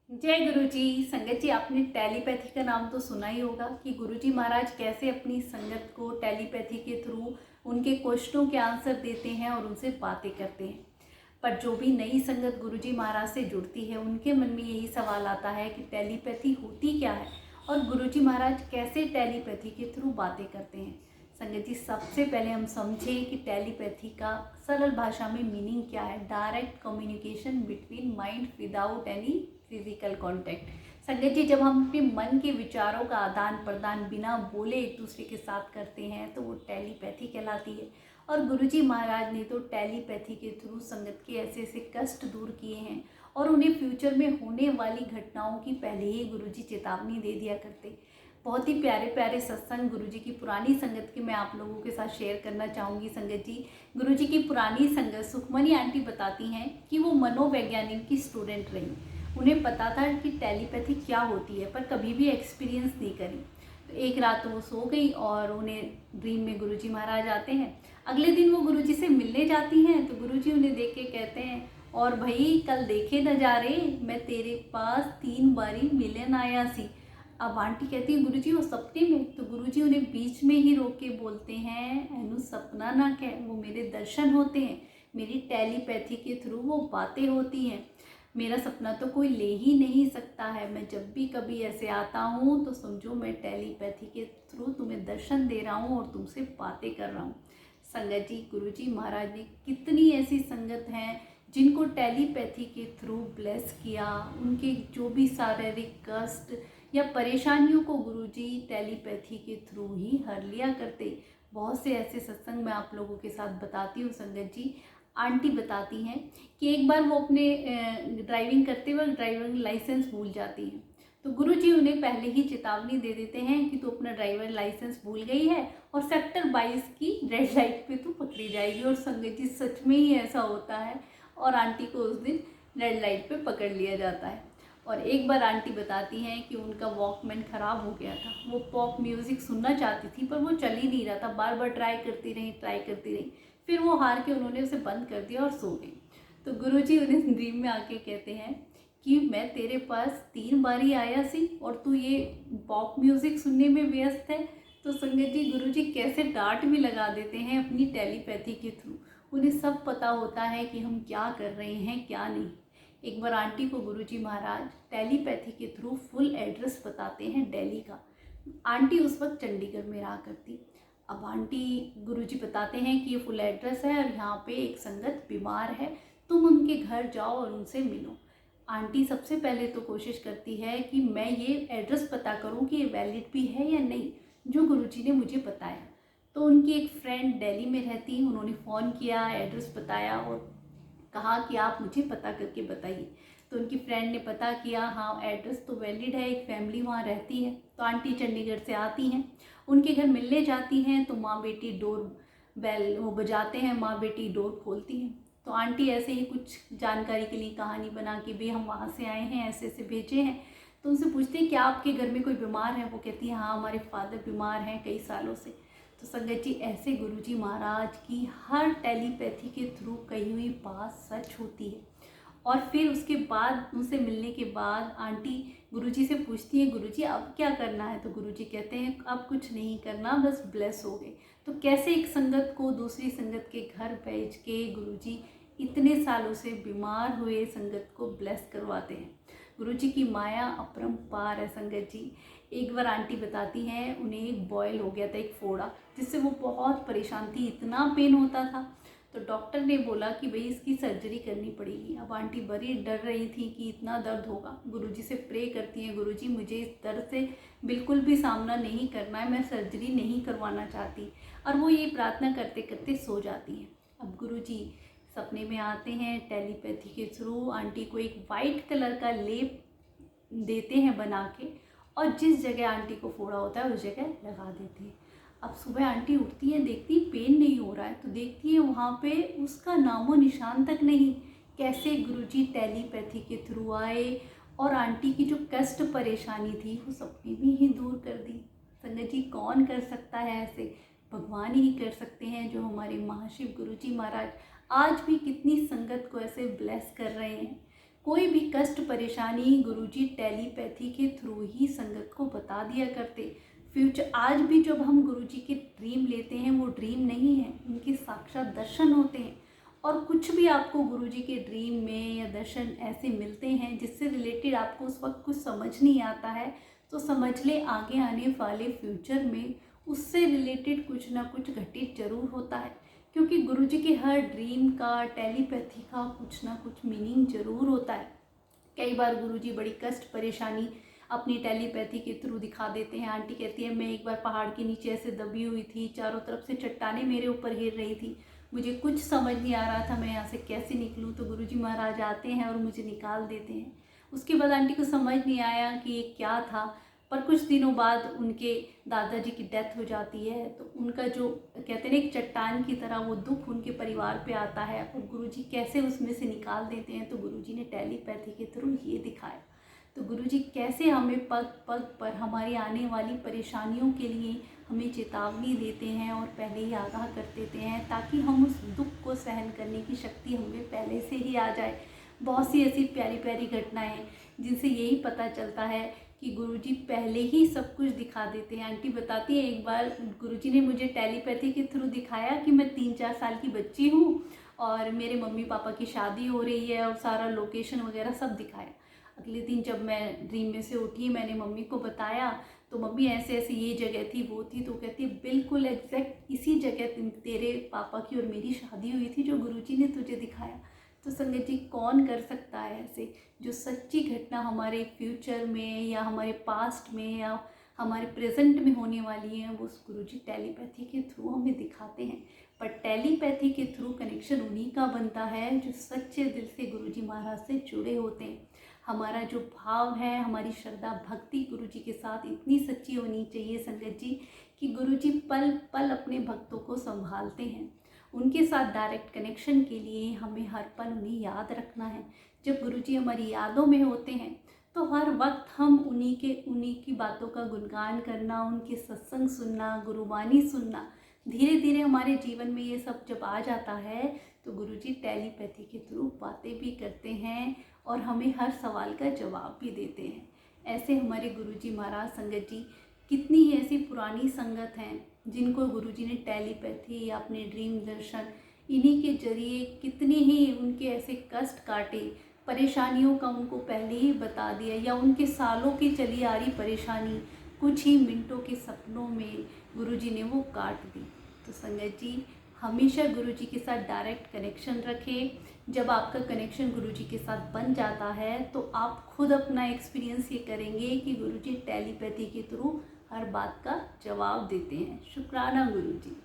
जय गुरुजी। संगत जी, आपने टेलीपैथी का नाम तो सुना ही होगा कि गुरुजी महाराज कैसे अपनी संगत को टेलीपैथी के थ्रू उनके क्वेश्चनों के आंसर देते हैं और उनसे बातें करते हैं। पर जो भी नई संगत गुरुजी महाराज से जुड़ती है उनके मन में यही सवाल आता है कि टेलीपैथी होती क्या है और गुरुजी महाराज कैसे टेलीपैथी के थ्रू बातें करते हैं। संगत जी, सबसे पहले हम समझें कि टेलीपैथी का सरल भाषा में मीनिंग क्या है। Direct communication between mind without any physical contact. संगत जी, जब हम अपने मन के विचारों का आदान प्रदान बिना बोले एक दूसरे के साथ करते हैं तो वो टेलीपैथी कहलाती है। और गुरुजी महाराज ने तो टेलीपैथी के थ्रू संगत के ऐसे ऐसे कष्ट दूर किए हैं और उन्हें फ्यूचर में होने वाली घटनाओं की पहले ही गुरुजी चेतावनी दे दिया करते। बहुत ही प्यारे प्यारे सत्संग गुरुजी की पुरानी संगत के मैं आप लोगों के साथ शेयर करना चाहूँगी। संगत जी, गुरुजी की पुरानी संगत सुखमनी आंटी बताती हैं कि वो मनोवैज्ञानिक की स्टूडेंट रही। उन्हें पता था कि टेलीपैथी क्या होती है पर कभी भी एक्सपीरियंस नहीं करी। तो एक रात वो सो गई और उन्हें ड्रीम में गुरुजी महाराज आते हैं। अगले दिन वो गुरुजी से मिलने जाती हैं तो गुरुजी उन्हें देख के कहते हैं, और भाई कल देखे नजारे, मैं तेरे पास 3 बारी मिलन आया सी। अब आंटी कहती है गुरुजी वो सपने में। तो गुरुजी उन्हें बीच में ही रोक के बोलते हैं, एनु सपना ना कह, वो मेरे दर्शन होते हैं, मेरी टेलीपैथी के थ्रू वो बातें होती हैं। मेरा सपना तो कोई ले ही नहीं सकता है। मैं जब भी कभी ऐसे आता हूँ तो समझो मैं टेलीपैथी के थ्रू तुम्हें दर्शन दे रहा हूँ और तुमसे बातें कर रहा हूँ। संगत जी, गुरुजी महाराज ने कितनी ऐसी संगत हैं जिनको टेलीपैथी के थ्रू ब्लेस किया। उनके जो भी शारीरिक कष्ट या परेशानियों को गुरुजी टेलीपैथी के थ्रू ही हर लिया करते। बहुत से ऐसे सत्संग मैं आप लोगों के साथ बताती हूँ। संगत जी, आंटी बताती हैं कि एक बार वो अपने ड्राइविंग करते वक्त ड्राइविंग लाइसेंस भूल जाती हैं। तो गुरुजी उन्हें पहले ही चेतावनी दे देते हैं कि तू अपना ड्राइवर लाइसेंस भूल गई है और सेक्टर 22 की रेड लाइट पे तू पकड़ी जाएगी। और संगत जी, सच में ही ऐसा होता है और आंटी को उस दिन रेड लाइट पे पकड़ लिया जाता है। और एक बार आंटी बताती हैं कि उनका वॉकमैन ख़राब हो गया था। वो पॉप म्यूज़िक सुनना चाहती थी पर वो चल ही नहीं रहा था। बार बार ट्राई करती रही। फिर वो हार के उन्होंने उसे बंद कर दिया और सो गई। तो गुरुजी उन्हें ड्रीम में आके कहते हैं कि मैं तेरे पास 3 बारी आया सी और तू ये पॉप म्यूज़िक सुनने में व्यस्त है। तो संगत जी, गुरुजी कैसे डांट भी लगा देते हैं अपनी टेलीपैथी के थ्रू। उन्हें सब पता होता है कि हम क्या कर रहे हैं क्या नहीं। एक बार आंटी को गुरुजी महाराज टेलीपैथी के थ्रू फुल एड्रेस बताते हैं दिल्ली का। आंटी उस वक्त चंडीगढ़ में रहा करती। अब आंटी गुरुजी बताते हैं कि ये फुल एड्रेस है और यहाँ पे एक संगत बीमार है, तुम उनके घर जाओ और उनसे मिलो। आंटी सबसे पहले तो कोशिश करती है कि मैं ये एड्रेस पता करूँ कि ये वैलिड भी है या नहीं जो गुरुजी ने मुझे बताया। तो उनकी एक फ्रेंड दिल्ली में रहती, उन्होंने फ़ोन किया, एड्रेस बताया और कहा कि आप मुझे पता करके बताइए। तो उनकी फ्रेंड ने पता किया, हाँ एड्रेस तो वैलिड है, एक फैमिली वहाँ रहती है। तो आंटी चंडीगढ़ से आती हैं, उनके घर मिलने जाती हैं तो माँ बेटी डोर बेल वो बजाते हैं, माँ बेटी डोर खोलती हैं। तो आंटी ऐसे ही कुछ जानकारी के लिए कहानी बना के, भाई हम वहाँ से आए हैं, ऐसे ऐसे भेजे हैं। तो उनसे पूछते हैं क्या आपके घर में कोई बीमार है। वो कहती है हाँ हमारे फादर बीमार हैं कई सालों से। तो संगत जी, ऐसे गुरुजी महाराज की हर टेलीपैथी के थ्रू कही हुई बात सच होती है। और फिर उसके बाद उनसे मिलने के बाद आंटी गुरुजी से पूछती है, गुरुजी अब क्या करना है। तो गुरुजी कहते हैं अब कुछ नहीं करना, बस ब्लेस हो गए। तो कैसे एक संगत को दूसरी संगत के घर भेज के गुरुजी इतने सालों से बीमार हुए संगत को ब्लेस करवाते हैं। गुरुजी की माया अपरंपार है। संगत जी, एक बार आंटी बताती हैं उन्हें एक बॉयल हो गया था, एक फोड़ा, जिससे वो बहुत परेशान थी, इतना पेन होता था। तो डॉक्टर ने बोला कि भाई इसकी सर्जरी करनी पड़ेगी। अब आंटी बड़ी डर रही थी कि इतना दर्द होगा। गुरुजी से प्रे करती हैं, गुरुजी मुझे इस दर्द से बिल्कुल भी सामना नहीं करना है, मैं सर्जरी नहीं करवाना चाहती। और वो ये प्रार्थना करते करते सो जाती हैं। अब गुरुजी सपने में आते हैं, टेलीपैथी के थ्रू आंटी को एक वाइट कलर का लेप देते हैं बना के और जिस जगह आंटी को फोड़ा होता है उस जगह लगा देते हैं। अब सुबह आंटी उठती है, देखती पेन नहीं हो रहा है, तो देखती है वहाँ पे उसका नामो निशान तक नहीं। कैसे गुरुजी टेलीपैथी के थ्रू आए और आंटी की जो कष्ट परेशानी थी वो सपने में ही दूर कर दी। संगत जी, कौन कर सकता है ऐसे? भगवान ही कर सकते हैं, जो हमारे महाशिव गुरुजी महाराज आज भी कितनी संगत को ऐसे ब्लेस कर रहे हैं। कोई भी कष्ट परेशानी गुरुजी टेलीपैथी के थ्रू ही संगत को बता दिया करते। फ्यूचर आज भी जब हम गुरुजी के ड्रीम लेते हैं, वो ड्रीम नहीं है, उनके साक्षात दर्शन होते हैं। और कुछ भी आपको गुरुजी के ड्रीम में या दर्शन ऐसे मिलते हैं जिससे रिलेटेड आपको उस वक्त कुछ समझ नहीं आता है, तो समझ ले आगे आने वाले फ्यूचर में उससे रिलेटेड कुछ ना कुछ घटित जरूर होता है। क्योंकि गुरुजी के हर ड्रीम का, टेलीपैथी का कुछ ना कुछ मीनिंग जरूर होता है। कई बार गुरुजी बड़ी कष्ट परेशानी अपनी टेलीपैथी के थ्रू दिखा देते हैं। आंटी कहती है मैं एक बार पहाड़ के नीचे ऐसे दबी हुई थी, चारों तरफ से चट्टानें मेरे ऊपर गिर रही थी, मुझे कुछ समझ नहीं आ रहा था मैं यहाँ से कैसे निकलूँ। तो गुरुजी महाराज आते हैं और मुझे निकाल देते हैं। उसके बाद आंटी को समझ नहीं आया कि ये क्या था, पर कुछ दिनों बाद उनके दादाजी की डेथ हो जाती है। तो उनका जो कहते हैं एक चट्टान की तरह वो दुख उनके परिवार पे आता है और गुरुजी कैसे उसमें से निकाल देते हैं। तो गुरुजी ने टेलीपैथी के थ्रू ये दिखाया। तो गुरुजी कैसे हमें पग पग पर हमारी आने वाली परेशानियों के लिए हमें चेतावनी देते हैं और पहले ही आगाह कर देते हैं, ताकि हम उस दुख को सहन करने की शक्ति हमें पहले से ही आ जाए। बहुत सी ऐसी प्यारी प्यारी घटनाएं जिनसे यही पता चलता है कि गुरुजी पहले ही सब कुछ दिखा देते हैं। आंटी बताती है एक बार गुरुजी ने मुझे टेलीपैथी के थ्रू दिखाया कि मैं 3-4 साल की बच्ची हूँ और मेरे मम्मी पापा की शादी हो रही है और सारा लोकेशन वगैरह सब दिखाया। अगले दिन जब मैं ड्रीम में से उठी, मैंने मम्मी को बताया, तो मम्मी ऐसे ऐसे ये जगह थी वो थी। तो कहती है बिल्कुल एग्जैक्ट इसी जगह तेरे पापा की और मेरी शादी हुई थी जो गुरुजी ने तुझे दिखाया। तो संगत जी कौन कर सकता है ऐसे, जो सच्ची घटना हमारे फ्यूचर में या हमारे पास्ट में या हमारे प्रेजेंट में होने वाली है, वो उस गुरुजी टेलीपैथी के थ्रू हमें दिखाते हैं। पर टेलीपैथी के थ्रू कनेक्शन उन्हीं का बनता है जो सच्चे दिल से गुरुजी महाराज से जुड़े होते हैं। हमारा जो भाव है, हमारी श्रद्धा भक्ति गुरुजी के साथ इतनी सच्ची होनी चाहिए संगत जी कि गुरुजी पल पल अपने भक्तों को संभालते हैं। उनके साथ डायरेक्ट कनेक्शन के लिए हमें हर पल उन्हें याद रखना है। जब गुरुजी हमारी यादों में होते हैं तो हर वक्त हम उन्हीं की बातों का गुणगान करना, उनके सत्संग सुनना, गुरुवाणी सुनना, धीरे धीरे हमारे जीवन में ये सब जब आ जाता है तो गुरुजी टेलीपैथी के थ्रू बातें भी करते हैं और हमें हर सवाल का जवाब भी देते हैं। ऐसे हमारे गुरुजी महाराज संगत जी कितनी ही ऐसी पुरानी संगत हैं जिनको गुरुजी ने टेलीपैथी या अपने ड्रीम दर्शन इन्हीं के जरिए कितने ही उनके ऐसे कष्ट काटे, परेशानियों का उनको पहले ही बता दिया, या उनके सालों की चली आ रही परेशानी कुछ ही मिनटों के सपनों में गुरुजी ने वो काट दी। तो संगत जी हमेशा गुरुजी के साथ डायरेक्ट कनेक्शन रखें। जब आपका कनेक्शन गुरुजी के साथ बन जाता है तो आप खुद अपना एक्सपीरियंस ये करेंगे कि गुरुजी टेलीपैथी के थ्रू हर बात का जवाब देते हैं। शुक्राना गुरुजी।